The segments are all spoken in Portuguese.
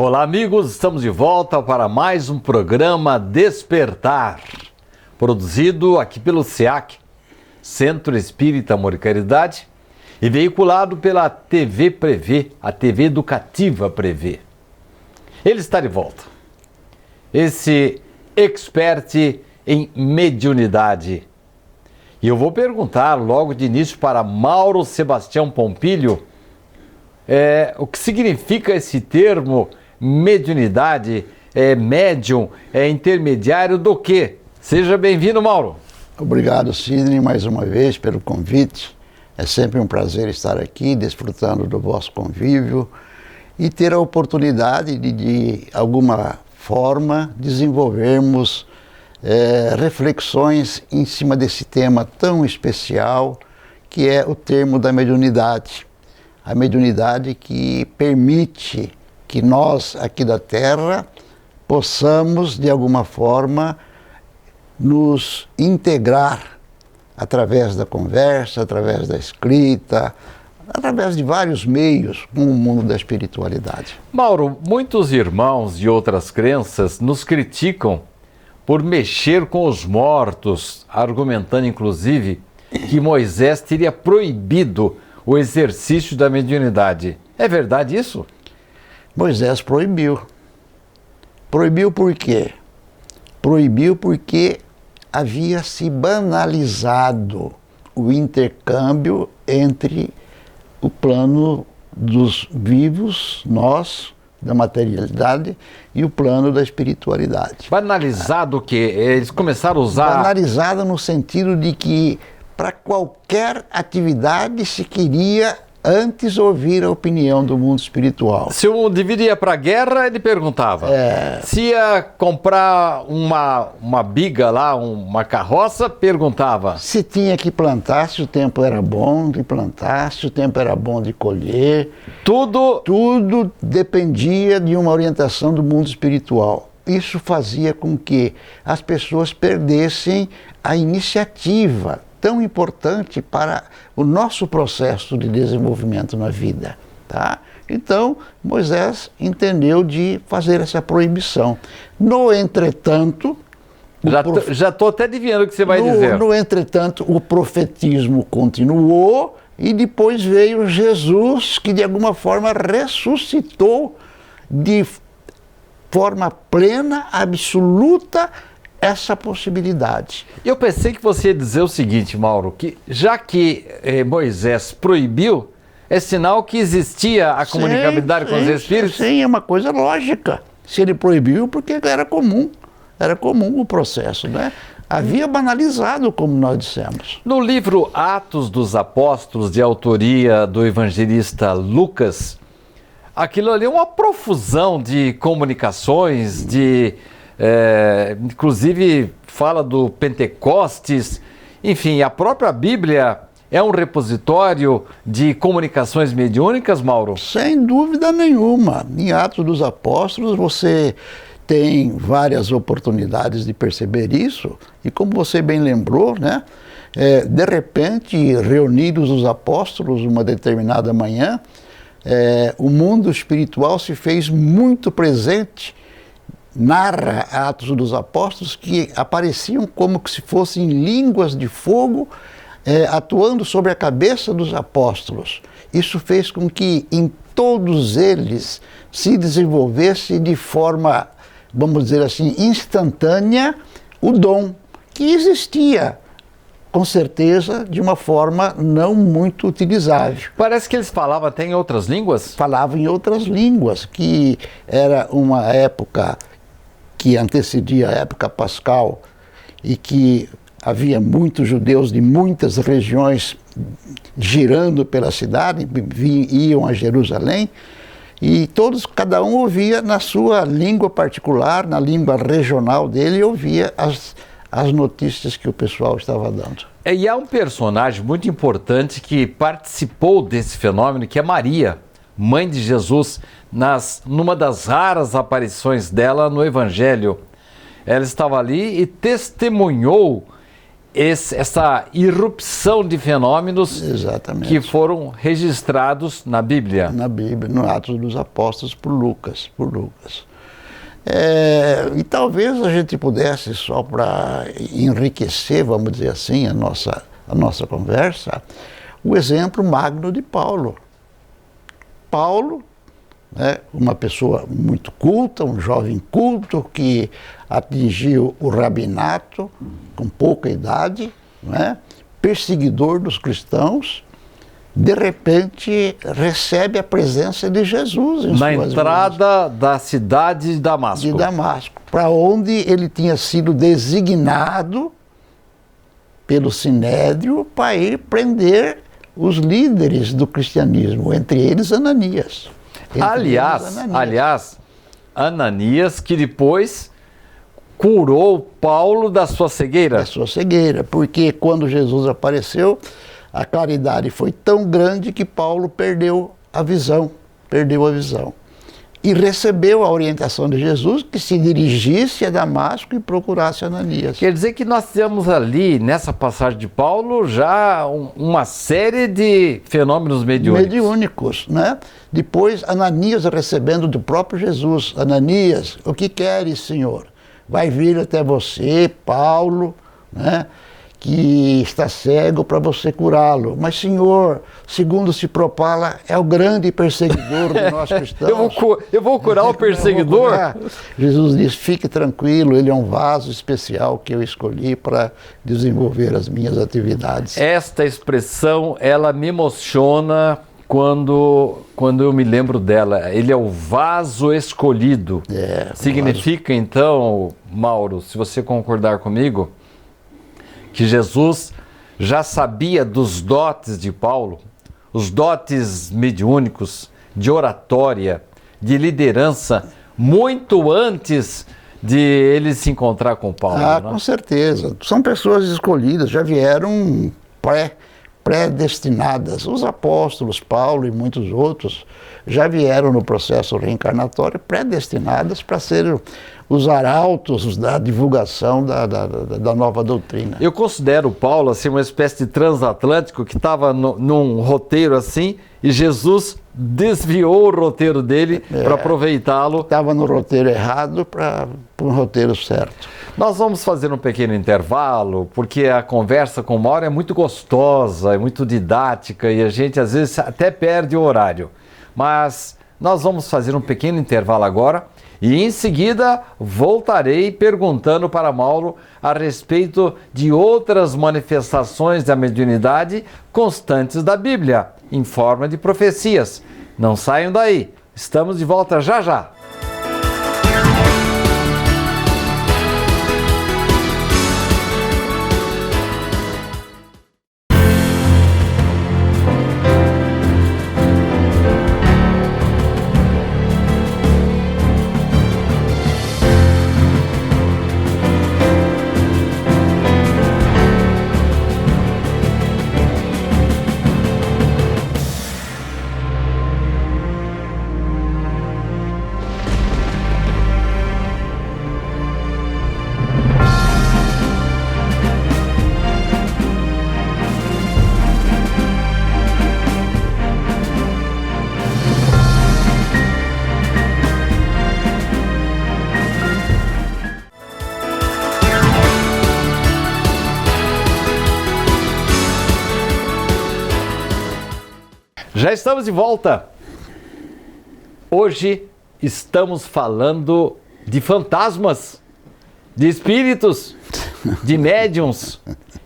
Olá, amigos, estamos de volta para mais um programa Despertar, produzido aqui pelo SEAC, Centro Espírita Amor e Caridade, e veiculado pela TV Prevê, a TV Educativa Prevê. Ele está de volta, esse expert em mediunidade. E eu vou perguntar logo de início para Mauro Sebastião Pompilho o que significa esse termo mediunidade, médium, intermediário do quê? Seja bem-vindo, Mauro. Obrigado, Sidney, mais uma vez pelo convite. É sempre um prazer estar aqui, desfrutando do vosso convívio e ter a oportunidade de alguma forma, desenvolvermos reflexões em cima desse tema tão especial, que é o termo da mediunidade. A mediunidade que permite que nós, aqui da Terra, possamos, de alguma forma, nos integrar através da conversa, através da escrita, através de vários meios com o mundo da espiritualidade. Mauro, muitos irmãos de outras crenças nos criticam por mexer com os mortos, argumentando inclusive que Moisés teria proibido o exercício da mediunidade. É verdade isso? Moisés proibiu. Proibiu por quê? Proibiu porque havia se banalizado o intercâmbio entre o plano dos vivos, nós, da materialidade, e o plano da espiritualidade. Banalizado o quê? Eles começaram a usar... Banalizado no sentido de que para qualquer atividade se queria antes ouvir a opinião do mundo espiritual. Se o indivíduo ia para a guerra, ele perguntava. Se ia comprar uma biga lá, uma carroça, perguntava. Se tinha que plantar, se o tempo era bom de plantar, se o tempo era bom de colher. Tudo dependia de uma orientação do mundo espiritual. Isso fazia com que as pessoas perdessem a iniciativa tão importante para o nosso processo de desenvolvimento na vida, tá? Então, Moisés entendeu de fazer essa proibição. No entretanto... Já estou até adivinhando o que você vai dizer. No entretanto, o profetismo continuou e depois veio Jesus, que de alguma forma ressuscitou de forma plena, absoluta, essa possibilidade. Eu pensei que você ia dizer o seguinte, Mauro, que já que Moisés proibiu, é sinal que existia a comunicabilidade com os espíritos? Sim, é uma coisa lógica. Se ele proibiu, porque era comum o processo, né? Havia banalizado, como nós dissemos. No livro Atos dos Apóstolos, de autoria do evangelista Lucas, aquilo ali é uma profusão de comunicações, inclusive fala do Pentecostes, enfim, a própria Bíblia é um repositório de comunicações mediúnicas, Mauro? Sem dúvida nenhuma. Em Atos dos Apóstolos você tem várias oportunidades de perceber isso, e como você bem lembrou, né, de repente, reunidos os apóstolos uma determinada manhã, o mundo espiritual se fez muito presente. Narra Atos dos Apóstolos que apareciam como se fossem línguas de fogo atuando sobre a cabeça dos apóstolos. Isso fez com que em todos eles se desenvolvesse de forma, vamos dizer assim, instantânea o dom que existia, com certeza, de uma forma não muito utilizável. Parece que eles falavam até em outras línguas? Falavam em outras línguas, que era uma época que antecedia a época pascal e que havia muitos judeus de muitas regiões girando pela cidade, iam a Jerusalém, e cada um ouvia na sua língua particular, na língua regional dele, e ouvia as notícias que o pessoal estava dando. E há um personagem muito importante que participou desse fenômeno, que é Maria, mãe de Jesus, numa das raras aparições dela no Evangelho. Ela estava ali e testemunhou essa irrupção de fenômenos Exatamente. que foram registrados na Bíblia. Na Bíblia, no Atos dos Apóstolos, por Lucas. E talvez a gente pudesse, só para enriquecer, vamos dizer assim, a nossa conversa, o exemplo magno de Paulo. Paulo, né, uma pessoa muito culta, um jovem culto que atingiu o rabinato com pouca idade, né, perseguidor dos cristãos, de repente recebe a presença de Jesus em Na suas entrada da cidade de Damasco. de Damasco, para onde ele tinha sido designado pelo Sinédrio para ir prender os líderes do cristianismo, entre eles Ananias. Aliás, Ananias, que depois curou Paulo da sua cegueira. Da sua cegueira, porque quando Jesus apareceu, a claridade foi tão grande que Paulo perdeu a visão. E recebeu a orientação de Jesus que se dirigisse a Damasco e procurasse Ananias. Quer dizer que nós temos ali, nessa passagem de Paulo, já uma série de fenômenos mediúnicos. Né? Depois, Ananias recebendo do próprio Jesus. Ananias, o que queres, Senhor? Vai vir até você, Paulo, né, que está cego, para você curá-lo. Mas, Senhor, segundo se propala, é o grande perseguidor de nós cristãos. Eu vou curar o perseguidor? Jesus diz, fique tranquilo, ele é um vaso especial que eu escolhi para desenvolver as minhas atividades. Esta expressão, ela me emociona quando eu me lembro dela. Ele é o vaso escolhido. Significa, então, Mauro, se você concordar comigo, que Jesus já sabia dos dotes de Paulo, os dotes mediúnicos, de oratória, de liderança, muito antes de ele se encontrar com Paulo. Ah, né? Com certeza. São pessoas escolhidas, já vieram predestinadas. Os apóstolos, Paulo e muitos outros, já vieram no processo reencarnatório predestinadas para serem os arautos da divulgação da nova doutrina. Eu considero Paulo assim uma espécie de transatlântico que estava num roteiro assim e Jesus desviou o roteiro dele para aproveitá-lo. Estava no roteiro errado para um roteiro certo. Nós vamos fazer um pequeno intervalo, porque a conversa com o Mauro é muito gostosa, é muito didática e a gente às vezes até perde o horário. Mas nós vamos fazer um pequeno intervalo agora e em seguida voltarei perguntando para Mauro a respeito de outras manifestações da mediunidade constantes da Bíblia, em forma de profecias. Não saiam daí, estamos de volta já já. Já estamos de volta. Hoje estamos falando de fantasmas, de espíritos, de médiums.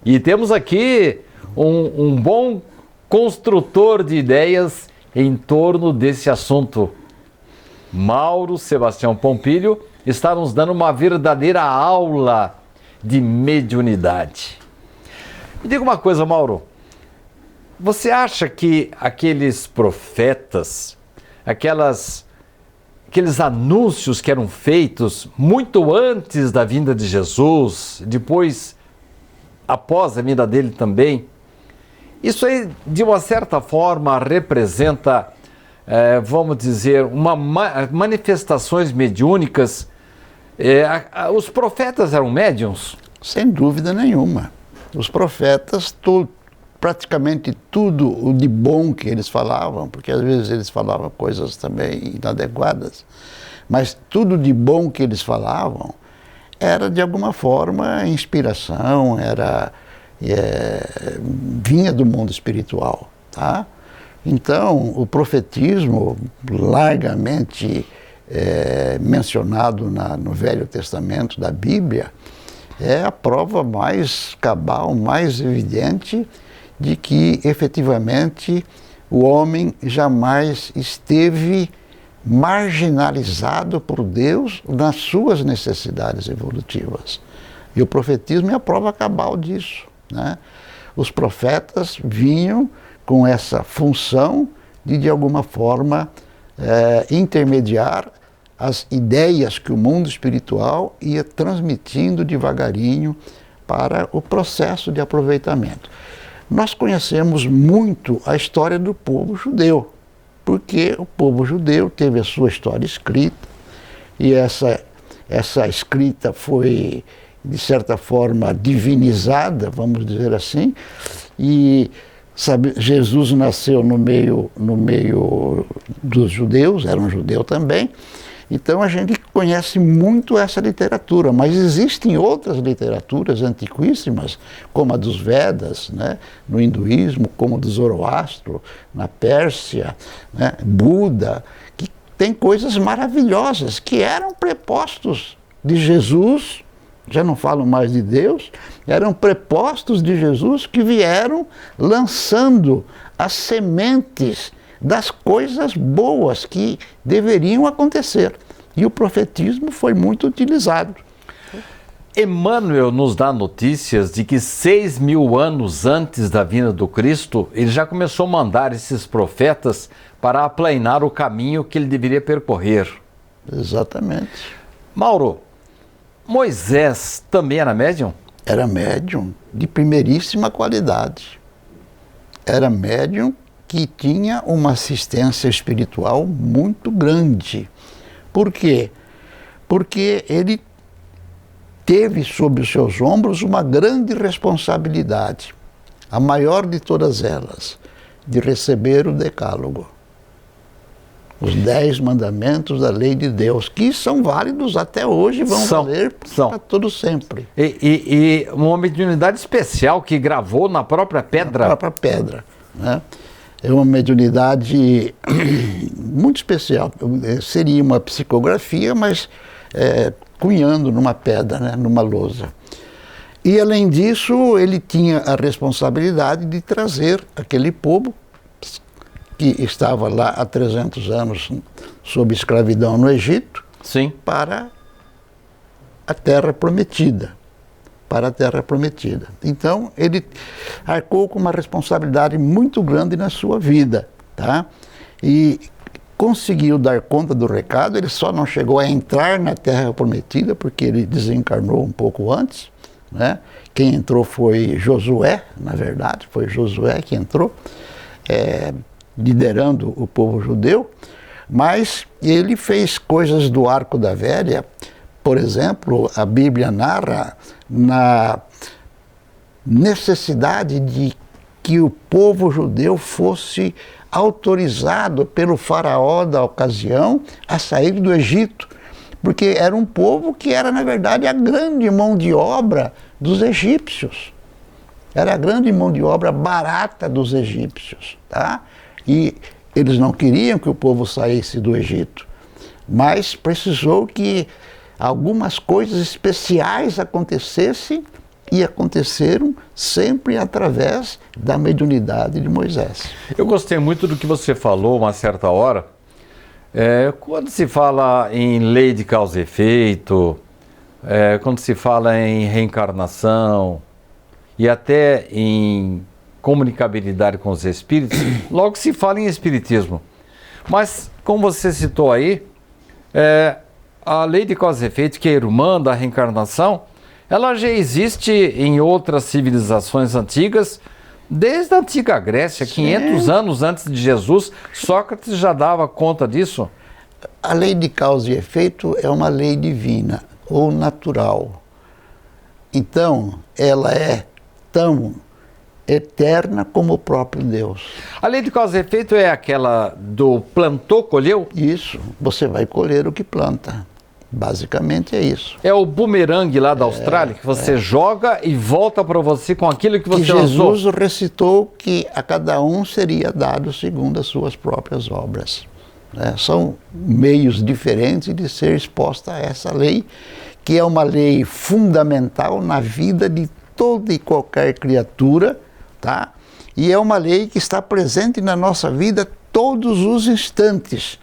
E temos aqui um bom construtor de ideias em torno desse assunto. Mauro Sebastião Pompilho está nos dando uma verdadeira aula de mediunidade. Me diga uma coisa, Mauro. Você acha que aqueles profetas, aqueles anúncios que eram feitos muito antes da vinda de Jesus, depois, após a vinda dele também, isso aí, de uma certa forma, representa, vamos dizer, manifestações mediúnicas? Os profetas eram médiuns? Sem dúvida nenhuma. Os profetas, praticamente tudo o de bom que eles falavam, porque às vezes eles falavam coisas também inadequadas, mas tudo de bom que eles falavam era de alguma forma inspiração, vinha do mundo espiritual, tá? Então, o profetismo, largamente mencionado no Velho Testamento da Bíblia, é a prova mais cabal, mais evidente de que, efetivamente, o homem jamais esteve marginalizado por Deus nas suas necessidades evolutivas. E o profetismo é a prova cabal disso, né? Os profetas vinham com essa função de alguma forma, intermediar as ideias que o mundo espiritual ia transmitindo devagarinho para o processo de aproveitamento. Nós conhecemos muito a história do povo judeu, porque o povo judeu teve a sua história escrita, e essa escrita foi, de certa forma, divinizada, vamos dizer assim, e Jesus nasceu no meio dos judeus, era um judeu também, então a gente conhece muito essa literatura, mas existem outras literaturas antiquíssimas, como a dos Vedas, né, no hinduísmo, como a do Zoroastro, na Pérsia, né, Buda, que tem coisas maravilhosas, que eram prepostos de Jesus, já não falo mais de Deus, eram prepostos de Jesus que vieram lançando as sementes das coisas boas que deveriam acontecer. E o profetismo foi muito utilizado. Emmanuel nos dá notícias de que 6.000 anos antes da vinda do Cristo, ele já começou a mandar esses profetas para aplainar o caminho que ele deveria percorrer. Exatamente. Mauro, Moisés também era médium? Era médium de primeiríssima qualidade. Era médium que tinha uma assistência espiritual muito grande. Por quê? Porque ele teve sob os seus ombros uma grande responsabilidade, a maior de todas elas, de receber o Decálogo. Os 10 mandamentos da lei de Deus, que são válidos até hoje, vão valer para todo sempre. E uma mediunidade especial que gravou na própria pedra. Na própria pedra, né? É uma mediunidade muito especial. Seria uma psicografia, mas cunhando numa pedra, né, numa lousa. E, além disso, ele tinha a responsabilidade de trazer aquele povo que estava lá há 300 anos sob escravidão no Egito, sim, para a Terra Prometida. Para a Terra Prometida. Então, ele arcou com uma responsabilidade muito grande na sua vida, tá? E conseguiu dar conta do recado. Ele só não chegou a entrar na Terra Prometida, porque ele desencarnou um pouco antes, né? Quem entrou foi Josué, na verdade, foi Josué que entrou, liderando o povo judeu, mas ele fez coisas do Arco da Velha. Por exemplo, a Bíblia narra na necessidade de que o povo judeu fosse autorizado pelo faraó da ocasião a sair do Egito, porque era um povo que era, na verdade, a grande mão de obra dos egípcios. Era a grande mão de obra barata dos egípcios, tá? E eles não queriam que o povo saísse do Egito, mas precisou que algumas coisas especiais acontecessem, e aconteceram sempre através da mediunidade de Moisés. Eu gostei muito do que você falou uma certa hora. Quando se fala em lei de causa e efeito, quando se fala em reencarnação e até em comunicabilidade com os espíritos, logo se fala em espiritismo. Mas, como você citou aí, a lei de causa e efeito, que é irmã da reencarnação, ela já existe em outras civilizações antigas, desde a antiga Grécia, 500 anos antes de Jesus. Sócrates já dava conta disso. A lei de causa e efeito é uma lei divina ou natural. Então, ela é tão eterna como o próprio Deus. A lei de causa e efeito é aquela do plantou, colheu? Isso, você vai colher o que planta. Basicamente é isso. É o bumerangue lá da Austrália, que você joga e volta para você com aquilo que você que lançou. Jesus recitou que a cada um seria dado segundo as suas próprias obras. São meios diferentes de ser exposta a essa lei, que é uma lei fundamental na vida de toda e qualquer criatura, tá? E é uma lei que está presente na nossa vida todos os instantes.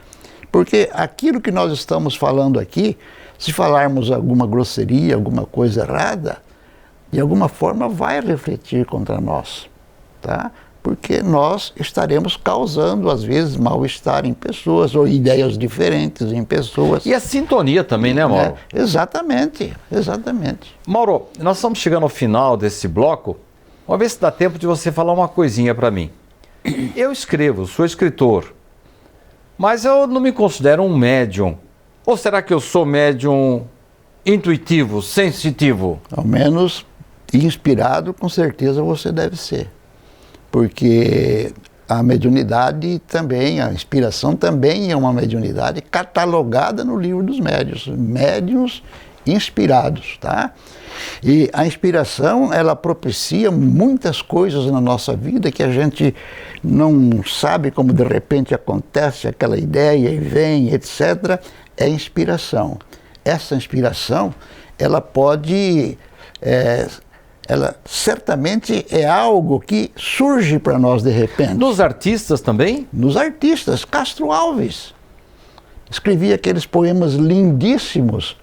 Porque aquilo que nós estamos falando aqui, se falarmos alguma grosseria, alguma coisa errada, de alguma forma vai refletir contra nós, tá? Porque nós estaremos causando, às vezes, mal-estar em pessoas, ou ideias diferentes em pessoas. E a sintonia também, né, Mauro? Exatamente, exatamente. Mauro, nós estamos chegando ao final desse bloco. Vamos ver se dá tempo de você falar uma coisinha para mim. Eu escrevo, sou escritor, mas eu não me considero um médium. Ou será que eu sou médium intuitivo, sensitivo? Ao menos inspirado, com certeza você deve ser. Porque a mediunidade também, a inspiração também é uma mediunidade catalogada no livro dos médiuns. Médiuns inspirados, tá? E a inspiração, ela propicia muitas coisas na nossa vida que a gente não sabe como de repente acontece aquela ideia e vem, etc. É inspiração. Essa inspiração, ela pode... ela certamente é algo que surge para nós de repente. Nos artistas também? Nos artistas. Castro Alves escrevia aqueles poemas lindíssimos,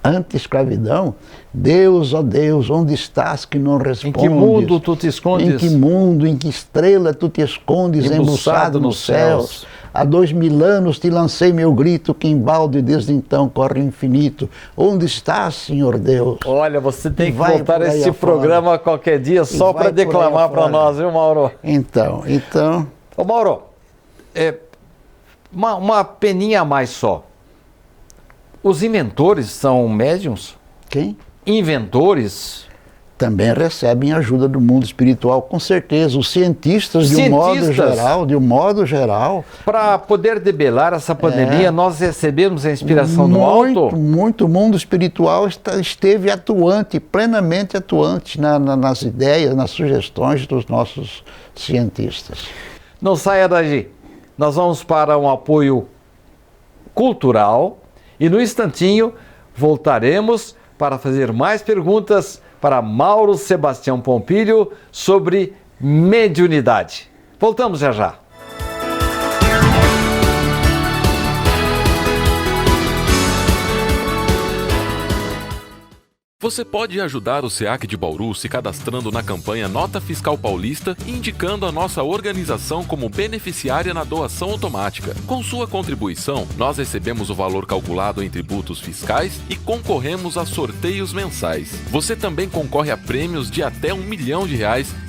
anti-escravidão. Deus, ó Deus, onde estás que não respondes? Em que mundo tu te escondes? Em que mundo, em que estrela tu te escondes, embuçado nos céus? Há 2000 anos te lancei meu grito, que embalde desde então corre infinito. Onde estás, Senhor Deus? Olha, você tem que voltar a esse programa qualquer dia só para declamar para nós, viu, Mauro? Então... Ô, Mauro, uma peninha a mais só. Os inventores são médiums? Quem? Inventores? Também recebem ajuda do mundo espiritual, com certeza. Os cientistas, de um modo geral. Para poder debelar essa pandemia, nós recebemos a inspiração do alto? Muito. O mundo espiritual esteve atuante, plenamente atuante nas ideias, nas sugestões dos nossos cientistas. Não saia daí. Nós vamos para um apoio cultural e no instantinho voltaremos para fazer mais perguntas para Mauro Sebastião Pompilho sobre mediunidade. Voltamos já já. Você pode ajudar o SEAC de Bauru se cadastrando na campanha Nota Fiscal Paulista e indicando a nossa organização como beneficiária na doação automática. Com sua contribuição, nós recebemos o valor calculado em tributos fiscais e concorremos a sorteios mensais. Você também concorre a prêmios de até R$1 milhão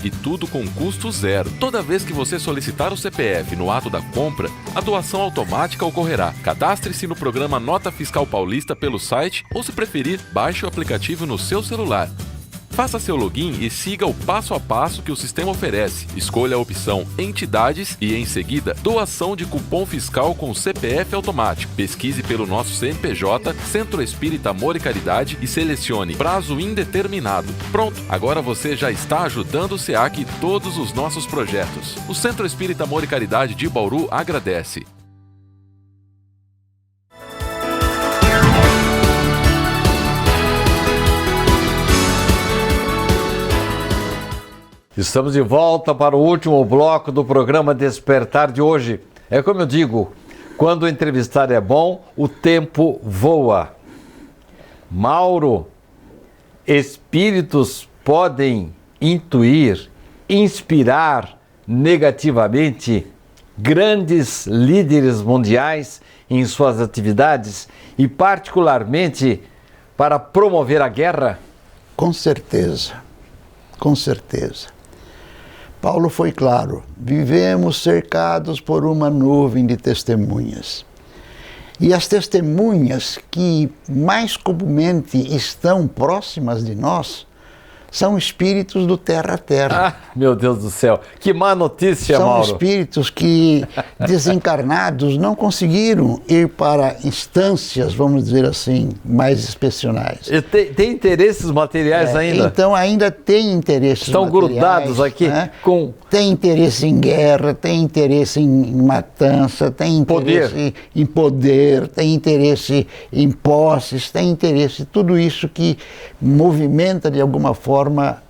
e tudo com custo zero. Toda vez que você solicitar o CPF no ato da compra, a doação automática ocorrerá. Cadastre-se no programa Nota Fiscal Paulista pelo site ou, se preferir, baixe o aplicativo no seu celular. Faça seu login e siga o passo a passo que o sistema oferece. Escolha a opção Entidades e, em seguida, Doação de cupom fiscal com CPF automático. Pesquise pelo nosso CNPJ, Centro Espírita Amor e Caridade, e selecione Prazo Indeterminado. Pronto, agora você já está ajudando o SEAC e todos os nossos projetos. O Centro Espírita Amor e Caridade de Bauru agradece. Estamos de volta para o último bloco do programa Despertar de hoje. É como eu digo, quando o entrevistar é bom, o tempo voa. Mauro, espíritos podem intuir, inspirar negativamente grandes líderes mundiais em suas atividades e particularmente para promover a guerra? Com certeza, com certeza. Paulo foi claro: vivemos cercados por uma nuvem de testemunhas. E as testemunhas que mais comumente estão próximas de nós são espíritos do terra a terra. Ah, meu Deus do céu, que má notícia, São Mauro. espíritos que, desencarnados, não conseguiram ir para instâncias, vamos dizer assim, mais excepcionais. E tem interesses materiais ainda? Então ainda tem interesses Estão materiais, grudados aqui com... Tem interesse em guerra, tem interesse em matança, tem interesse em poder, tem interesse em posses, tem interesse em tudo isso que movimenta de alguma forma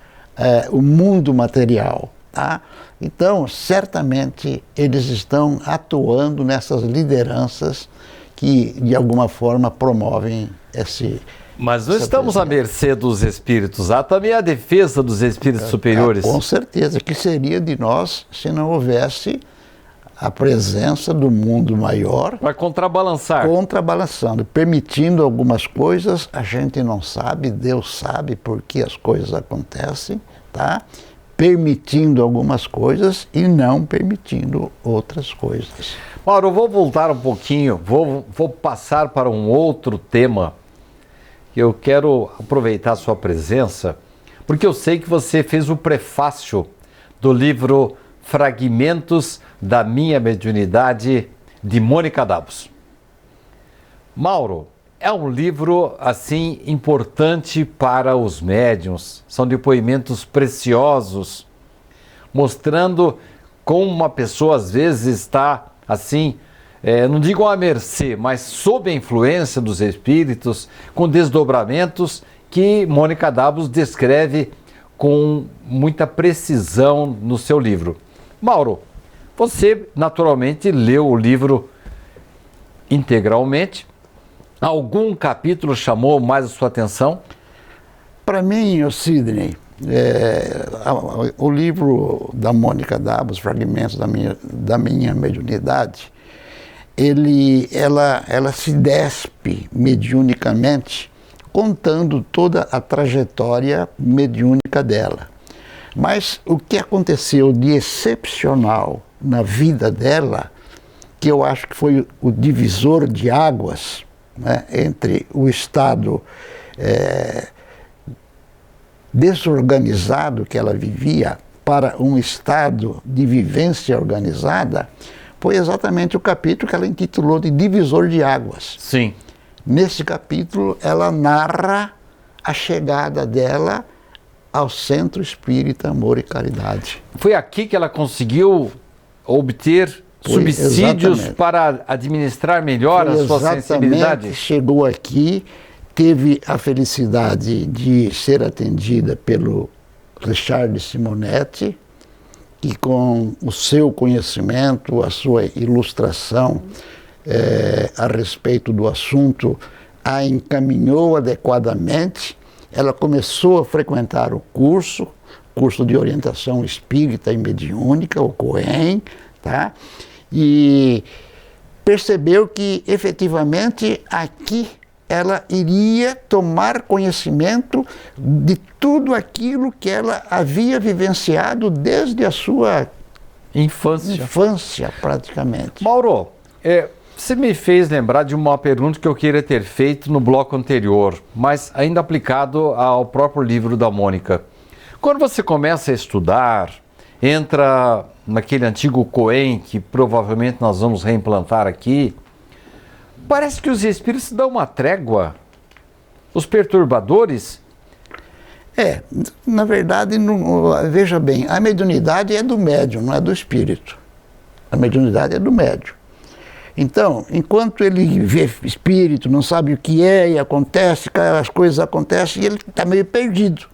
o mundo material. Tá? Então, certamente, eles estão atuando nessas lideranças que, de alguma forma, promovem esse... Mas não estamos à mercê dos espíritos, há também a defesa dos espíritos superiores. Com certeza, que seria de nós se não houvesse a presença do mundo maior. Para contrabalançar. Contrabalançando, permitindo algumas coisas, a gente não sabe, Deus sabe por que as coisas acontecem, tá? Permitindo algumas coisas e não permitindo outras coisas. Mauro, eu vou voltar um pouquinho, vou passar para um outro tema. Eu quero aproveitar a sua presença, porque eu sei que você fez o prefácio do livro Fragmentos da Minha Mediunidade, de Mônica Dabos. Mauro, é um livro, assim, importante para os médiuns. São depoimentos preciosos, mostrando como uma pessoa, às vezes, está, assim, não digo à mercê, mas sob a influência dos espíritos, com desdobramentos que Mônica Dabos descreve com muita precisão no seu livro. Mauro, você naturalmente leu o livro integralmente. Algum capítulo chamou mais a sua atenção? Para mim, Sidney, o livro da Mônica Dabos, Fragmentos da Minha Mediunidade, ela se despe mediunicamente, contando toda a trajetória mediúnica dela. Mas o que aconteceu de excepcional na vida dela, que eu acho que foi o divisor de águas, né, entre o estado desorganizado que ela vivia para um estado de vivência organizada, foi exatamente o capítulo que ela intitulou de Divisor de Águas. Sim. Nesse capítulo, ela narra a chegada dela ao Centro Espírita Amor e Caridade. Foi aqui que ela conseguiu obter subsídios exatamente. Para administrar melhor a sua sensibilidade? Chegou aqui, teve a felicidade de ser atendida pelo Richard Simonetti, que com o seu conhecimento, a sua ilustração a respeito do assunto, a encaminhou adequadamente. Ela começou a frequentar o curso de orientação espírita e mediúnica, o COEM, tá? E percebeu que efetivamente aqui ela iria tomar conhecimento de tudo aquilo que ela havia vivenciado desde a sua infância praticamente. Mauro, você me fez lembrar de uma pergunta que eu queria ter feito no bloco anterior, mas ainda aplicado ao próprio livro da Mônica. Quando você começa a estudar, entra naquele antigo COEM, que provavelmente nós vamos reimplantar aqui, parece que os espíritos dão uma trégua. Os perturbadores... na verdade, veja bem, a mediunidade é do médium, não é do espírito. A mediunidade é do médium. Então, enquanto ele vê espírito, não sabe o que é e acontece, as coisas acontecem, e ele está meio perdido.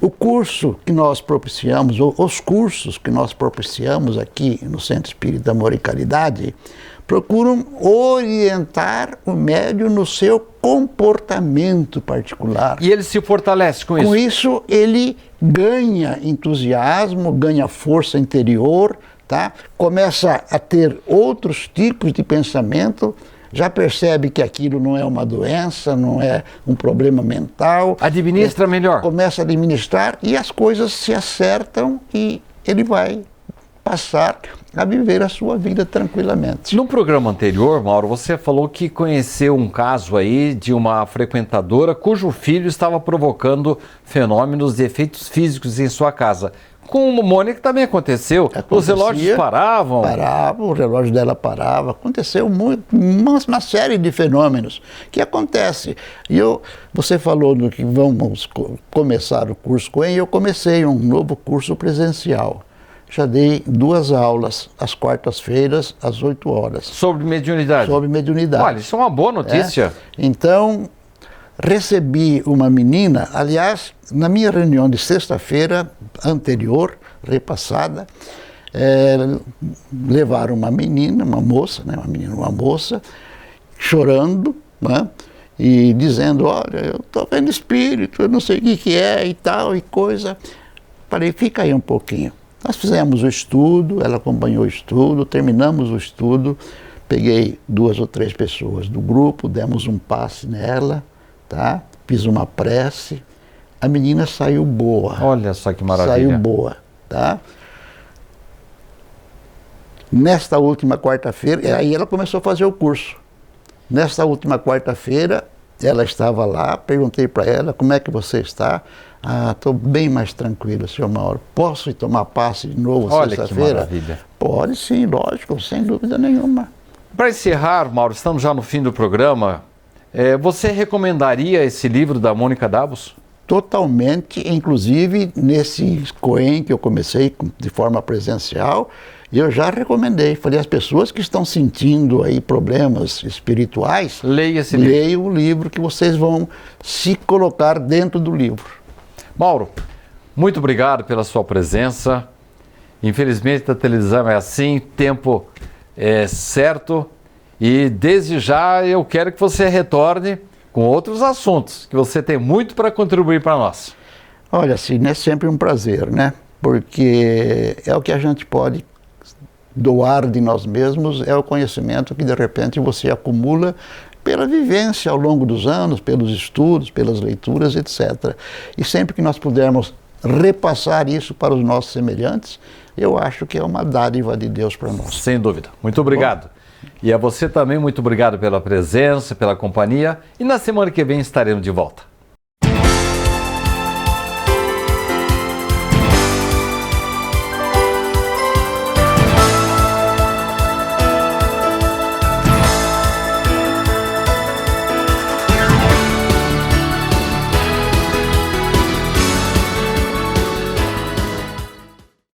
O curso que nós propiciamos, ou os cursos que nós propiciamos aqui no Centro Espírita Amor e Caridade, procuram orientar o médium no seu comportamento particular. E ele se fortalece com isso? Com isso, ele ganha entusiasmo, ganha força interior, tá? Começa a ter outros tipos de pensamento, já percebe que aquilo não é uma doença, não é um problema mental. Administra melhor. Começa a administrar e as coisas se acertam e ele vai passar a viver a sua vida tranquilamente. No programa anterior, Mauro, você falou que conheceu um caso aí de uma frequentadora cujo filho estava provocando fenômenos de efeitos físicos em sua casa. Com a Mônica também aconteceu. Os relógios paravam. Parava, o relógio dela parava. Aconteceu uma série de fenômenos que acontece. E você falou do que vamos começar o curso Coen, eu comecei um novo curso presencial. Já dei 2 aulas, às quartas-feiras, às 8 horas. Sobre mediunidade? Sobre mediunidade. Olha, isso é uma boa notícia. Então, recebi uma menina, aliás, na minha reunião de sexta-feira anterior, repassada, levaram uma menina, uma moça, né, uma moça, chorando, né, e dizendo, olha, eu estou vendo espírito, eu não sei o que é e tal e coisa. Falei, fica aí um pouquinho. Nós fizemos o estudo, ela acompanhou o estudo, terminamos o estudo, peguei 2 ou 3 pessoas do grupo, demos um passe nela, tá? Fiz uma prece, a menina saiu boa. Olha só que maravilha. Saiu boa, tá? Nesta última quarta-feira, aí ela começou a fazer o curso. Nesta última quarta-feira, ela estava lá, perguntei para ela, como é que você está? Ah, estou bem mais tranquilo, senhor Mauro. Posso ir tomar passe de novo sexta-feira? Olha que maravilha. Pode sim, lógico, sem dúvida nenhuma. Para encerrar, Mauro, estamos já no fim do programa. Você recomendaria esse livro da Mônica Davos? Totalmente, inclusive nesse Coen que eu comecei de forma presencial, eu já recomendei. Falei, as pessoas que estão sentindo aí problemas espirituais, leia esse livro. Leia o livro que vocês vão se colocar dentro do livro. Mauro, muito obrigado pela sua presença. Infelizmente a televisão é assim, tempo é certo. E desde já eu quero que você retorne com outros assuntos, que você tem muito para contribuir para nós. Olha, assim, é sempre um prazer, né? Porque é o que a gente pode doar de nós mesmos, é o conhecimento que de repente você acumula pela vivência ao longo dos anos, pelos estudos, pelas leituras, etc. E sempre que nós pudermos repassar isso para os nossos semelhantes, eu acho que é uma dádiva de Deus para nós. Sem dúvida. Muito obrigado. E a você também, muito obrigado pela presença, pela companhia. E na semana que vem estaremos de volta.